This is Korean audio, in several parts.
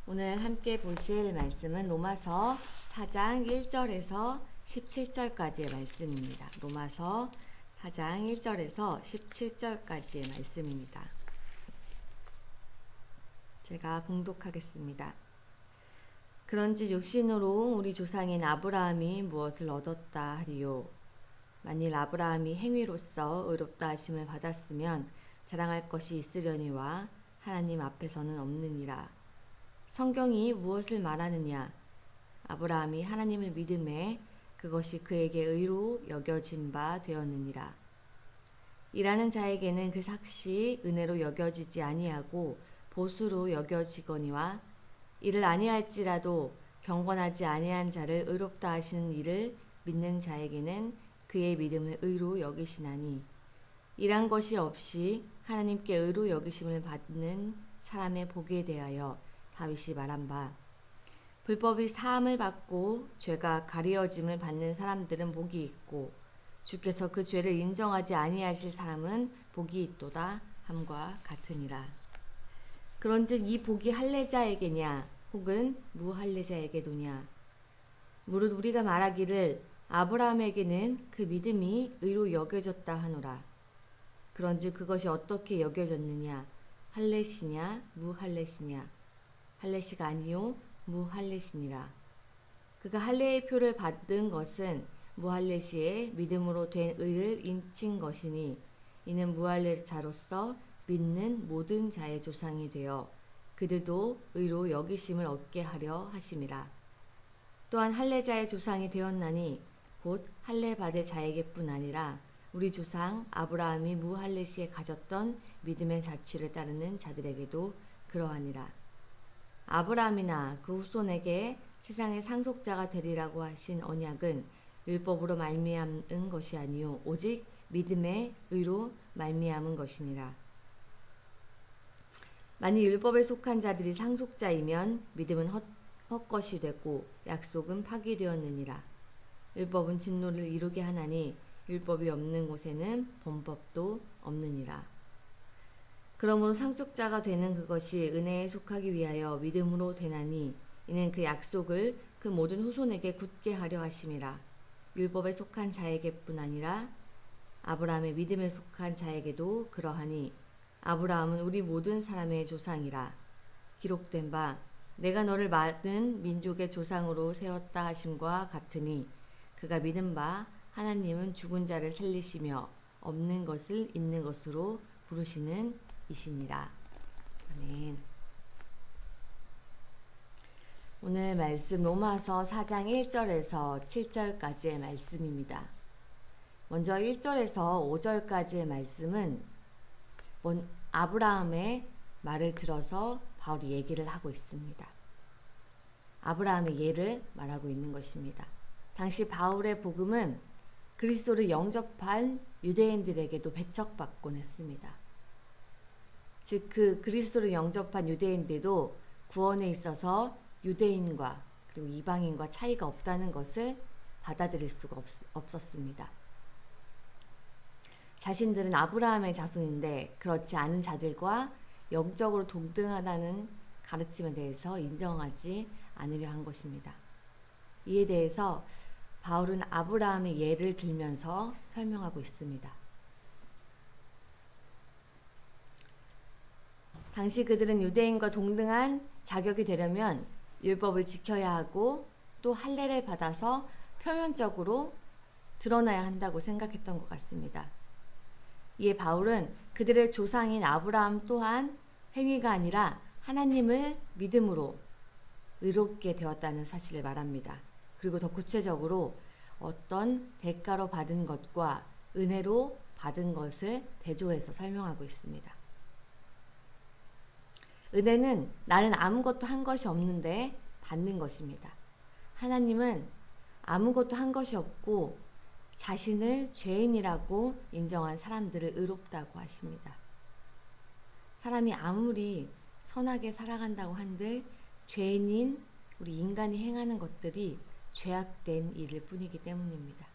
오늘 함께 보실 말씀은 로마서 4장 1절에서 17절까지의 말씀입니다. 로마서 4장 1절에서 17절까지의 말씀입니다. 제가 봉독하겠습니다. 그런즉 육신으로 우리 조상인 아브라함이 무엇을 얻었다 하리요. 만일 아브라함이 행위로서 의롭다 하심을 받았으면 자랑할 것이 있으려니와 하나님 앞에서는 없느니라. 성경이 무엇을 말하느냐? 아브라함이 하나님을 믿음에 그것이 그에게 의로 여겨진 바 되었느니라. 일하는 자에게는 그 삭시 은혜로 여겨지지 아니하고 보수로 여겨지거니와 이를 아니할지라도 경건하지 아니한 자를 의롭다 하시는 이를 믿는 자에게는 그의 믿음을 의로 여기시나니 일한 것이 없이 하나님께 의로 여기심을 받는 사람의 복에 대하여 다윗이 말한 바 불법이 사함을 받고 죄가 가리어짐을 받는 사람들은 복이 있고 주께서 그 죄를 인정하지 아니하실 사람은 복이 있도다 함과 같으니라. 그런즉 이 복이 할례자에게냐 혹은 무할례자에게도냐? 무릇 우리가 말하기를 아브라함에게는 그 믿음이 의로 여겨졌다 하노라. 그런즉 그것이 어떻게 여겨졌느냐? 할례시냐 무할례시냐? 할례시가 아니요 무할례시니라. 그가 할례의 표를 받은 것은 무할례시의 믿음으로 된 의를 인친 것이니 이는 무할례자로서 믿는 모든 자의 조상이 되어 그들도 의로 여기심을 얻게 하려 하심이라. 또한 할례자의 조상이 되었나니 곧 할례 받을 자에게뿐 아니라 우리 조상 아브라함이 무할례시에 가졌던 믿음의 자취를 따르는 자들에게도 그러하니라. 아브라함이나 그 후손에게 세상의 상속자가 되리라고 하신 언약은 율법으로 말미암은 것이 아니요 오직 믿음의 의로 말미암은 것이니라. 만일 율법에 속한 자들이 상속자이면 믿음은 헛것이 되고 약속은 파기되었느니라. 율법은 진노를 이루게 하나니 율법이 없는 곳에는 범법도 없느니라. 그러므로 상속자가 되는 그것이 은혜에 속하기 위하여 믿음으로 되나니 이는 그 약속을 그 모든 후손에게 굳게 하려 하심이라. 율법에 속한 자에게뿐 아니라 아브라함의 믿음에 속한 자에게도 그러하니 아브라함은 우리 모든 사람의 조상이라. 기록된 바 내가 너를 많은 민족의 조상으로 세웠다 하심과 같으니 그가 믿은 바 하나님은 죽은 자를 살리시며 없는 것을 있는 것으로 부르시는 이시니라. 아멘. 오늘 말씀 로마서 4장 1절에서 7절까지의 말씀입니다. 먼저 1절에서 5절까지의 말씀은 아브라함의 말을 들어서 바울이 얘기를 하고 있습니다. 아브라함의 예를 말하고 있는 것입니다. 당시 바울의 복음은 그리스도를 영접한 유대인들에게도 배척받곤 했습니다. 즉 그 그리스도를 영접한 유대인들도 구원에 있어서 유대인과 그리고 이방인과 차이가 없다는 것을 받아들일 수가 없었습니다. 자신들은 아브라함의 자손인데 그렇지 않은 자들과 영적으로 동등하다는 가르침에 대해서 인정하지 않으려 한 것입니다. 이에 대해서 바울은 아브라함의 예를 들면서 설명하고 있습니다. 당시 그들은 유대인과 동등한 자격이 되려면 율법을 지켜야 하고 또 할례를 받아서 표면적으로 드러나야 한다고 생각했던 것 같습니다. 이에 바울은 그들의 조상인 아브라함 또한 행위가 아니라 하나님을 믿음으로 의롭게 되었다는 사실을 말합니다. 그리고 더 구체적으로 어떤 대가로 받은 것과 은혜로 받은 것을 대조해서 설명하고 있습니다. 은혜는 나는 아무것도 한 것이 없는데 받는 것입니다. 하나님은 아무것도 한 것이 없고 자신을 죄인이라고 인정한 사람들을 의롭다고 하십니다. 사람이 아무리 선하게 살아간다고 한들 죄인인 우리 인간이 행하는 것들이 죄악된 일일 뿐이기 때문입니다.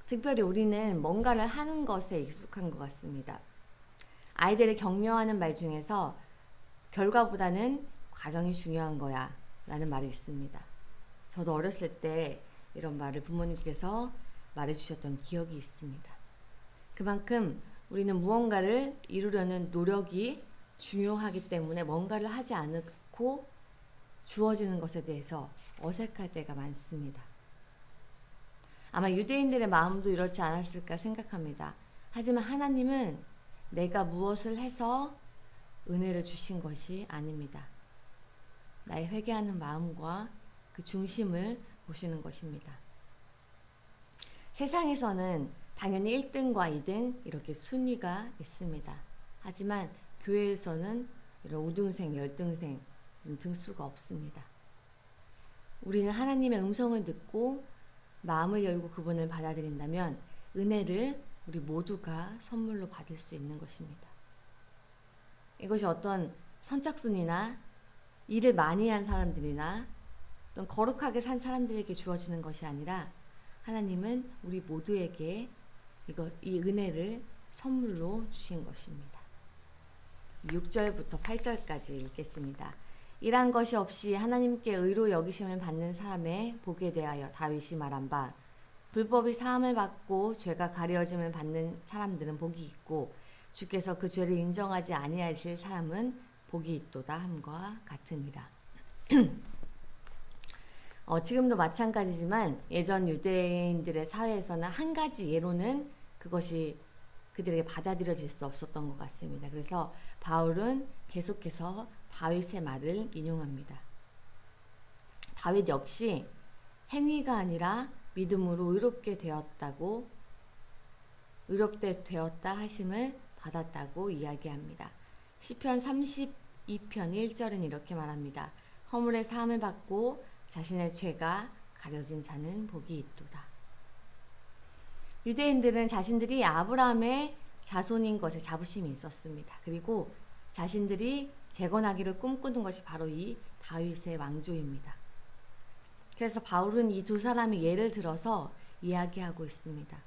특별히 우리는 뭔가를 하는 것에 익숙한 것 같습니다. 아이들을 격려하는 말 중에서 결과보다는 과정이 중요한 거야 라는 말이 있습니다. 저도 어렸을 때 이런 말을 부모님께서 말해주셨던 기억이 있습니다. 그만큼 우리는 무언가를 이루려는 노력이 중요하기 때문에 뭔가를 하지 않고 주어지는 것에 대해서 어색할 때가 많습니다. 아마 유대인들의 마음도 이렇지 않았을까 생각합니다. 하지만 하나님은 내가 무엇을 해서 은혜를 주신 것이 아닙니다. 나의 회개하는 마음과 그 중심을 보시는 것입니다. 세상에서는 당연히 1등과 2등 이렇게 순위가 있습니다. 하지만 교회에서는 이런 우등생, 열등생 등수가 없습니다. 우리는 하나님의 음성을 듣고 마음을 열고 그분을 받아들인다면 은혜를 우리 모두가 선물로 받을 수 있는 것입니다. 이것이 어떤 선착순이나 일을 많이 한 사람들이나 어떤 거룩하게 산 사람들에게 주어지는 것이 아니라 하나님은 우리 모두에게 이 은혜를 선물로 주신 것입니다. 6절부터 8절까지 읽겠습니다. 일한 것이 없이 하나님께 의로 여기심을 받는 사람의 복에 대하여 다윗이 말한 바 불법이 사함을 받고 죄가 가려짐을 받는 사람들은 복이 있고 주께서 그 죄를 인정하지 아니하실 사람은 복이 있도다 함과 같으니라. 지금도 마찬가지지만 예전 유대인들의 사회에서는 한 가지 예로는 그것이 그들에게 받아들여질 수 없었던 것 같습니다. 그래서 바울은 계속해서 다윗의 말을 인용합니다. 다윗 역시 행위가 아니라 믿음으로 의롭게 되었다 하심을 받았다고 이야기합니다. 시편 32편 1절은 이렇게 말합니다. 허물의 사함을 받고 자신의 죄가 가려진 자는 복이 있도다. 유대인들은 자신들이 아브라함의 자손인 것에 자부심이 있었습니다. 그리고 자신들이 재건하기를 꿈꾸는 것이 바로 이 다윗의 왕조입니다. 그래서 바울은 이 두 사람의 예를 들어서 이야기하고 있습니다.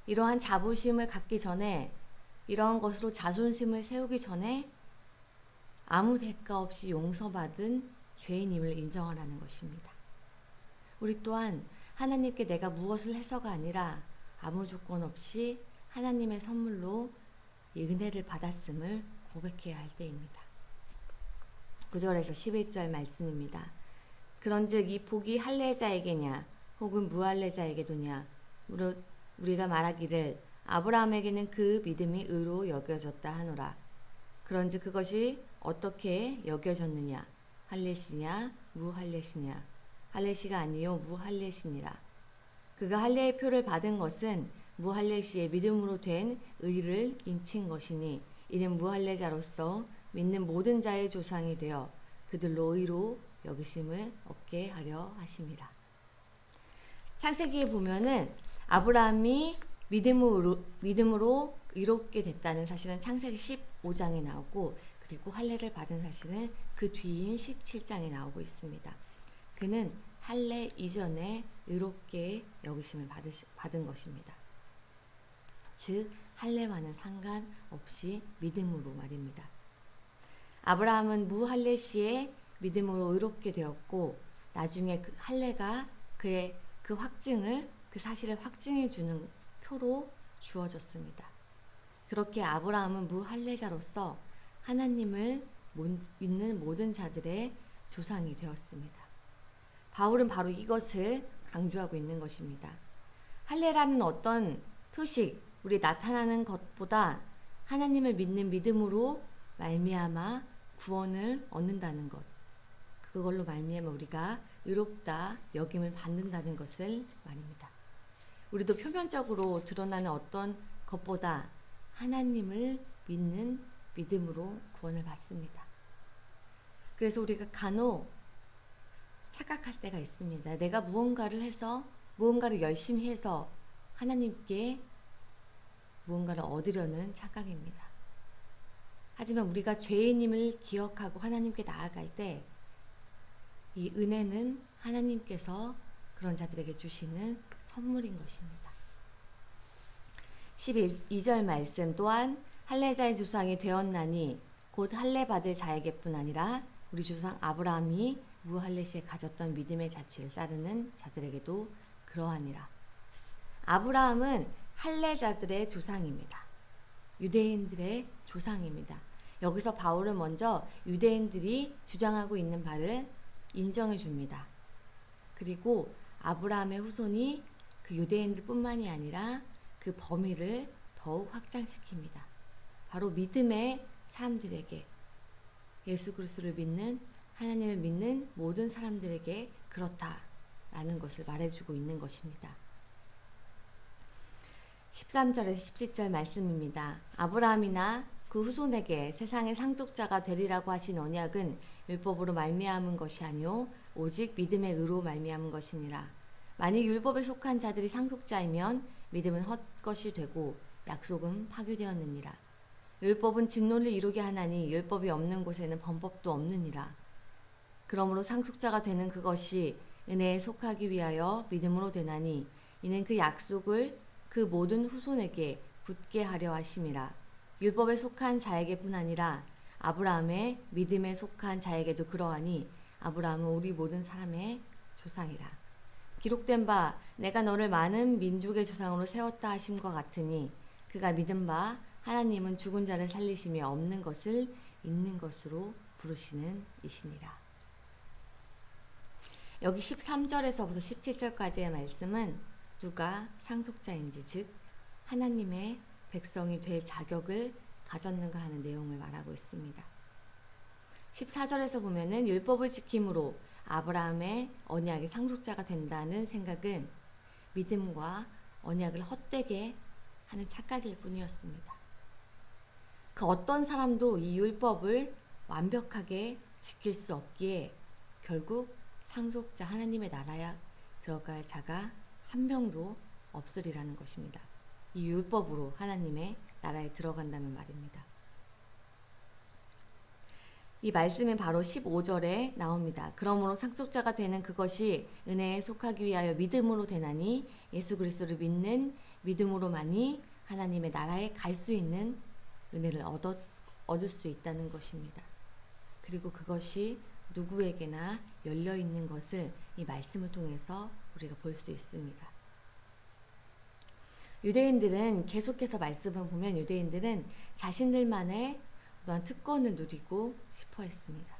이러한 자부심을 갖기 전에, 이러한 것으로 자존심을 세우기 전에 아무 대가 없이 용서받은 죄인임을 인정하라는 것입니다. 우리 또한 하나님께 내가 무엇을 해서가 아니라 아무 조건 없이 하나님의 선물로 이 은혜를 받았음을 고백해야 할 때입니다. 9절에서 11절 말씀입니다. 그런즉 이 복이 할례자에게냐 혹은 무할례자에게도냐 우리가 말하기를 아브라함에게는 그 믿음이 의로 여겨졌다 하노라. 그런즉 그것이 어떻게 여겨졌느냐? 할례시냐 무할례시냐? 할례시가 아니요 무할례시니라. 그가 할례의 표를 받은 것은 무할례시의 믿음으로 된 의를 인친 것이니 이는 무할례자로서 믿는 모든 자의 조상이 되어 그들로 의로 여기심을 얻게 하려 하심이라. 창세기에 보면은 아브라함이 믿음으로 의롭게 됐다는 사실은 창세기 15장에 나오고, 그리고 할례를 받은 사실은 그 뒤인 17장에 나오고 있습니다. 그는 할례 이전에 의롭게 여기심을 받은 것입니다. 즉 할례와는 상관없이 믿음으로 말입니다. 아브라함은 무할례 시에 믿음으로 의롭게 되었고, 나중에 그 할례가 그의 그 사실을 확증해 주는 표로 주어졌습니다. 그렇게 아브라함은 무할례자로서 하나님을 믿는 모든 자들의 조상이 되었습니다. 바울은 바로 이것을 강조하고 있는 것입니다. 할례라는 어떤 표식, 우리 나타나는 것보다 하나님을 믿는 믿음으로 말미암아 구원을 얻는다는 것, 그걸로 말미암아 우리가 의롭다 여김을 받는다는 것을 말입니다. 우리도 표면적으로 드러나는 어떤 것보다 하나님을 믿는 믿음으로 구원을 받습니다. 그래서 우리가 간혹 착각할 때가 있습니다. 내가 무언가를 열심히 해서 하나님께 무언가를 얻으려는 착각입니다. 하지만 우리가 죄인임을 기억하고 하나님께 나아갈 때 이 은혜는 하나님께서 그런 자들에게 주시는 선물인 것입니다. 12절 말씀 또한 할례자의 조상이 되었나니 곧 할례 받을 자에게뿐 아니라 우리 조상 아브라함이 무할례 시에 가졌던 믿음의 자취를 따르는 자들에게도 그러하니라. 아브라함은 할례자들의 조상입니다. 유대인들의 조상입니다. 여기서 바울은 먼저 유대인들이 주장하고 있는 바를 인정해 줍니다. 그리고 아브라함의 후손이 그 유대인들뿐만이 아니라 그 범위를 더욱 확장시킵니다. 바로 믿음의 사람들에게, 예수 그리스도를 믿는, 하나님을 믿는 모든 사람들에게 그렇다라는 것을 말해주고 있는 것입니다. 13절에서 17절 말씀입니다. 아브라함이나 그 후손에게 세상의 상속자가 되리라고 하신 언약은 율법으로 말미암은 것이 아니요 오직 믿음의 의로 말미암은 것이니라. 만약 율법에 속한 자들이 상속자이면 믿음은 헛것이 되고 약속은 파기되었느니라. 율법은 진노를 이루게 하나니 율법이 없는 곳에는 범법도 없느니라. 그러므로 상속자가 되는 그것이 은혜에 속하기 위하여 믿음으로 되나니 이는 그 약속을 그 모든 후손에게 굳게 하려 하심이라. 율법에 속한 자에게뿐 아니라 아브라함의 믿음에 속한 자에게도 그러하니 아브라함은 우리 모든 사람의 조상이라. 기록된 바 내가 너를 많은 민족의 조상으로 세웠다 하심과 같으니 그가 믿은 바 하나님은 죽은 자를 살리심이 없는 것을 있는 것으로 부르시는 이시니라. 여기 13절에서부터 17절까지의 말씀은 누가 상속자인지, 즉 하나님의 백성이 될 자격을 가졌는가 하는 내용을 말하고 있습니다. 14절에서 보면은 율법을 지킴으로 아브라함의 언약의 상속자가 된다는 생각은 믿음과 언약을 헛되게 하는 착각일 뿐이었습니다. 그 어떤 사람도 이 율법을 완벽하게 지킬 수 없기에 결국 상속자 하나님의 나라에 들어갈 자가 한 명도 없으리라는 것입니다. 이 율법으로 하나님의 나라에 들어간다는 말입니다. 이 말씀은 바로 15절에 나옵니다. 그러므로 상속자가 되는 그것이 은혜에 속하기 위하여 믿음으로 되나니 예수 그리스도를 믿는 믿음으로만이 하나님의 나라에 갈 수 있는 은혜를 얻을 수 있다는 것입니다. 그리고 그것이 누구에게나 열려 있는 것을 이 말씀을 통해서 우리가 볼 수 있습니다. 유대인들은 계속해서 말씀을 보면 유대인들은 자신들만의 어떤 특권을 누리고 싶어 했습니다.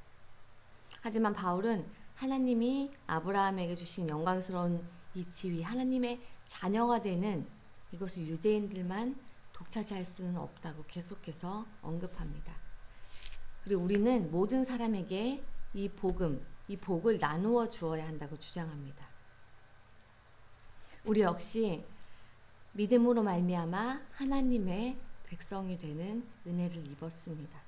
하지만 바울은 하나님이 아브라함에게 주신 영광스러운 이 지위, 하나님의 자녀가 되는 이것을 유대인들만 독차지할 수는 없다고 계속해서 언급합니다. 그리고 우리는 모든 사람에게 이 복을 나누어 주어야 한다고 주장합니다. 우리 역시 믿음으로 말미암아 하나님의 백성이 되는 은혜를 입었습니다.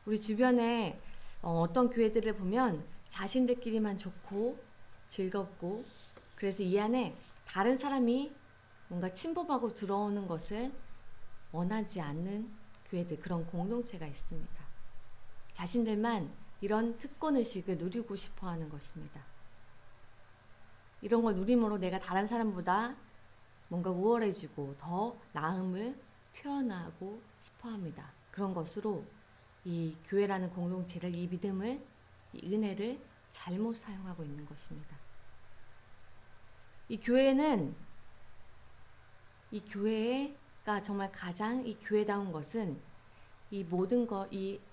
우리 주변에 어떤 교회들을 보면 자신들끼리만 좋고 즐겁고 그래서 이 안에 다른 사람이 뭔가 침범하고 들어오는 것을 원하지 않는 교회들, 그런 공동체가 있습니다. 자신들만 이런 특권의식을 누리고 싶어 하는 것입니다. 이런 걸 누림으로 내가 다른 사람보다 뭔가 우월해지고 더 나음을 표현하고 싶어 합니다. 그런 것으로 이 교회라는 공동체를, 이 믿음을, 이 은혜를 잘못 사용하고 있는 것입니다. 이 교회가 정말 가장 이 교회다운 것은 이 모든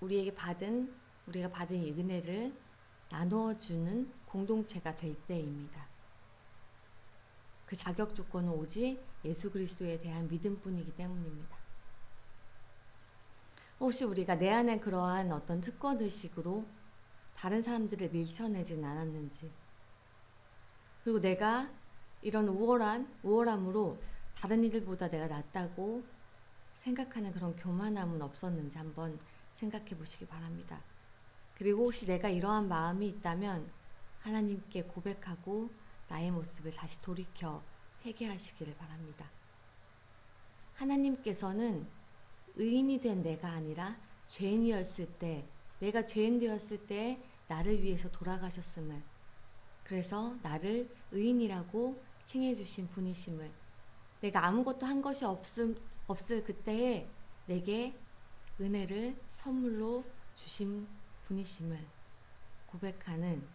우리가 받은 이 은혜를 나누어주는 공동체가 될 때입니다. 그 자격 조건은 오직 예수 그리스도에 대한 믿음뿐이기 때문입니다. 혹시 우리가 내 안에 그러한 어떤 특권의식으로 다른 사람들을 밀쳐내진 않았는지, 그리고 내가 이런 우월함으로 다른 이들보다 내가 낫다고 생각하는 그런 교만함은 없었는지 한번 생각해 보시기 바랍니다. 그리고 혹시 내가 이러한 마음이 있다면 하나님께 고백하고 나의 모습을 다시 돌이켜 회개하시기를 바랍니다. 하나님께서는 의인이 된 내가 아니라 죄인이었을 때, 내가 죄인 되었을 때 나를 위해서 돌아가셨음을, 그래서 나를 의인이라고 칭해 주신 분이심을, 내가 아무것도 한 것이 없을 그때에 내게 은혜를 선물로 주신 분이심을 고백하는,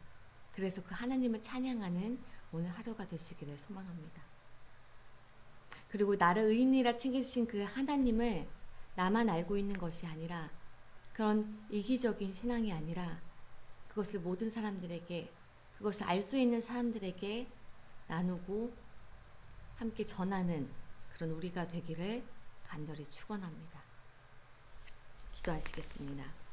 그래서 그 하나님을 찬양하는 오늘 하루가 되시기를 소망합니다. 그리고 나를 의인이라 챙겨주신 그 하나님을 나만 알고 있는 것이 아니라, 그런 이기적인 신앙이 아니라 그것을 모든 사람들에게, 그것을 알 수 있는 사람들에게 나누고 함께 전하는 그런 우리가 되기를 간절히 축원합니다. 기도하시겠습니다.